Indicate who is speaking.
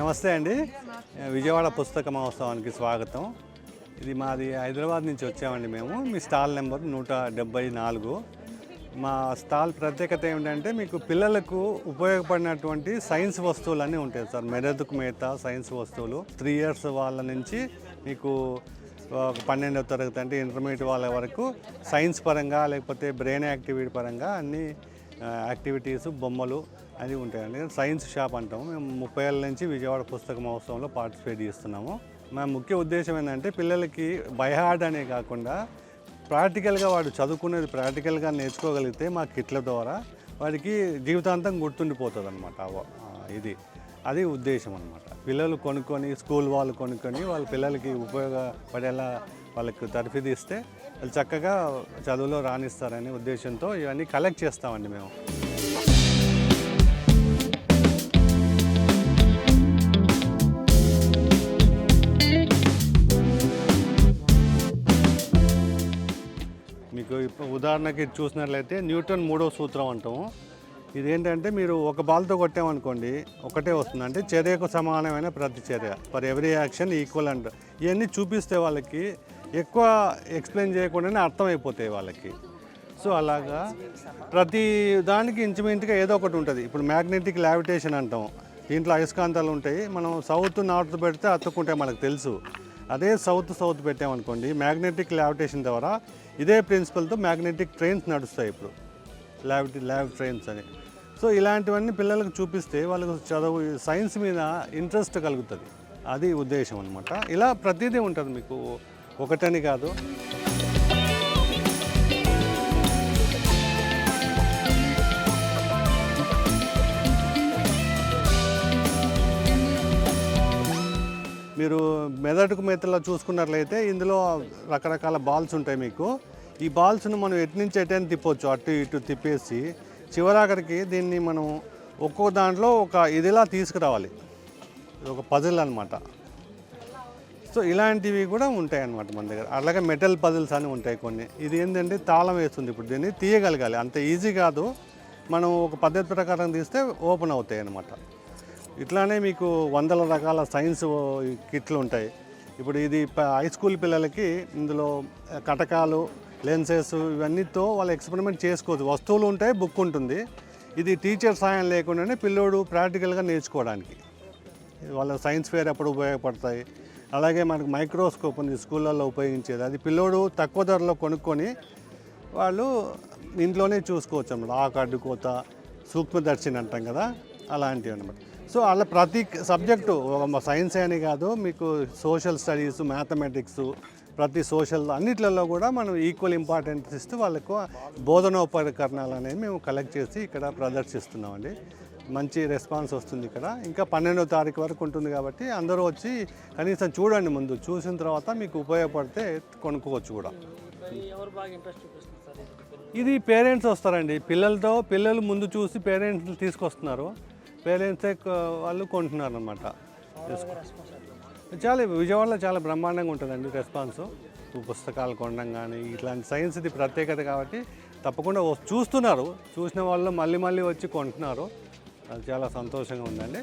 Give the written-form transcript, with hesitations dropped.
Speaker 1: నమస్తే అండి. విజయవాడ పుస్తక మహోత్సవానికి స్వాగతం. ఇది మాది హైదరాబాద్ నుంచి వచ్చామండి మేము. మీ స్టాల్ నెంబర్ 174. మా స్టాల్ ప్రత్యేకత ఏమిటంటే మీకు పిల్లలకు ఉపయోగపడినటువంటి సైన్స్ వస్తువులన్నీ ఉంటాయి సార్. మెదడుకు మేత సైన్స్ వస్తువులు 3 years వాళ్ళ నుంచి మీకు 12వ తరగతి అంటే ఇంటర్మీడియట్ వాళ్ళ వరకు సైన్స్ పరంగా లేకపోతే బ్రెయిన్ యాక్టివిటీ పరంగా అన్ని యాక్టివిటీస్ బొమ్మలు అది ఉంటాయండి. సైన్స్ షాప్ అంటాము. మేము 30 ఏళ్ళ నుంచి విజయవాడ పుస్తక మహోత్సవంలో పార్టిసిపేట్ చేస్తున్నాము. మా ముఖ్య ఉద్దేశం ఏంటంటే పిల్లలకి బై హార్ట్ అనే కాకుండా ప్రాక్టికల్గా వాడు చదువుకునేది ప్రాక్టికల్గా నేర్చుకోగలిగితే మా కిట్ల ద్వారా వాడికి జీవితాంతం గుర్తుండిపోతుంది అనమాట. అది ఉద్దేశం అనమాట. పిల్లలు కొనుక్కొని స్కూల్ వాళ్ళు కొనుక్కొని వాళ్ళ పిల్లలకి ఉపయోగపడేలా వాళ్ళకి తర్ఫీదిస్తే వాళ్ళు చక్కగా చదువులో రాణిస్తారనే ఉద్దేశంతో ఇవన్నీ కలెక్ట్ చేస్తామండి మేము. మీకు ఇప్పుడు ఉదాహరణకి చూసినట్లయితే న్యూటన్ 3వ సూత్రం అంటాము. ఇదేంటంటే మీరు ఒక బాల్తో కొట్టామనుకోండి ఒకటే వస్తుంది, అంటే చర్యకు సమానమైన ప్రతి చర్య, for every action equal and ఇవన్నీ చూపిస్తే వాళ్ళకి ఎక్కువ ఎక్స్ప్లెయిన్ చేయకుండానే అర్థమైపోతాయి వాళ్ళకి. సో అలాగా ప్రతి దానికి ఇంచుమించుగా ఏదో ఒకటి ఉంటుంది. ఇప్పుడు మ్యాగ్నెటిక్ లావిటేషన్ అంటాం, దీంట్లో అయస్కాంతాలు ఉంటాయి. మనం సౌత్ నార్త్ పెడితే అతుక్కుంటే మనకు తెలుసు. అదే సౌత్ పెట్టామనుకోండి మ్యాగ్నెటిక్ లావిటేషన్ ద్వారా ఇదే ప్రిన్సిపల్తో మ్యాగ్నెటిక్ ట్రైన్స్ నడుస్తాయి ఇప్పుడు, ల్యాబ్ ట్రైన్స్ అని. సో ఇలాంటివన్నీ పిల్లలకు చూపిస్తే వాళ్ళకు చదువు సైన్స్ మీద ఇంట్రెస్ట్ కలుగుతుంది. అది ఉద్దేశం అనమాట. ఇలా ప్రతిదీ ఉంటుంది మీకు, ఒకటని కాదు. మీరు మెదడుకు మేతలో చూసుకున్నట్లయితే ఇందులో రకరకాల బాల్స్ ఉంటాయి మీకు. ఈ బాల్స్ను మనం ఎటు నుంచి ఎటైనా తిప్పొచ్చు, అటు ఇటు తిప్పేసి చివరాఖరికి దీన్ని మనం ఒక్కో దాంట్లో ఒక ఇదిలా తీసుకురావాలి. ఇది ఒక పజిల్ అనమాట. సో ఇలాంటివి కూడా ఉంటాయి అన్నమాట మన దగ్గర. అలాగే మెటల్ పజిల్స్ అని ఉంటాయి కొన్ని. ఇది ఏంటంటే తాళం వేస్తుంది, ఇప్పుడు దీన్ని తీయగలగాలి. అంత ఈజీ కాదు, మనం ఒక పద్ధతి ప్రకారం తీస్తే ఓపెన్ అవుతాయి అన్నమాట. ఇట్లానే మీకు వందల రకాల సైన్స్ కిట్లు ఉంటాయి. ఇప్పుడు ఇది హై స్కూల్ పిల్లలకి ఇందులో కటకాలు, లెన్సెస్ ఇవన్నీతో వాళ్ళు ఎక్స్పెరిమెంట్ చేసుకోవచ్చు. వస్తువులు ఉంటాయి, బుక్ ఉంటుంది. ఇది టీచర్ సాయం లేకుండానే పిల్లోడు ప్రాక్టికల్గా నేర్చుకోవడానికి వాళ్ళ సైన్స్ ఫేర్ అప్పుడు ఉపయోగపడతాయి. అలాగే మనకు మైక్రోస్కోప్ ఉంది స్కూళ్ళల్లో ఉపయోగించేది, అది పిల్లోడు తక్కువ ధరలో కొనుక్కొని వాళ్ళు ఇంట్లోనే చూసుకోవచ్చు అన్నమాట. ఆకాడు కోత, సూక్ష్మదర్శిని అంటాం కదా, అలాంటివి అన్నమాట. సో అలా ప్రతి సబ్జెక్టు సైన్స్ అని కాదు, మీకు సోషల్ స్టడీస్, మ్యాథమెటిక్స్, ప్రతి సోషల్ అన్నిట్లలో కూడా మనం ఈక్వల్ ఇంపార్టెన్స్ ఇస్తూ వాళ్ళకు బోధనోపకరణాలు అనేవి మేము కలెక్ట్ చేసి ఇక్కడ ప్రదర్శిస్తున్నామండి. మంచి రెస్పాన్స్ వస్తుంది ఇక్కడ. ఇంకా 12వ తారీఖు వరకు ఉంటుంది కాబట్టి అందరూ వచ్చి కనీసం చూడండి. ముందు చూసిన తర్వాత మీకు ఉపయోగపడితే కొనుక్కోవచ్చు కూడా. ఇది పేరెంట్స్ వస్తారండి, పిల్లలు ముందు చూసి పేరెంట్స్ తీసుకొస్తున్నారు, పేరెంట్సే వాళ్ళు కొంటున్నారు అన్నమాట. చాలా విజయవాడలో చాలా బ్రహ్మాండంగా ఉంటుందండి రెస్పాన్స్. పుస్తకాలు కొనడం కానీ ఇట్లాంటి సైన్స్ ఇది ప్రత్యేకత కాబట్టి తప్పకుండా చూస్తున్నారు. చూసిన వాళ్ళు మళ్ళీ వచ్చి కొంటున్నారు. అది చాలా సంతోషంగా ఉందండి.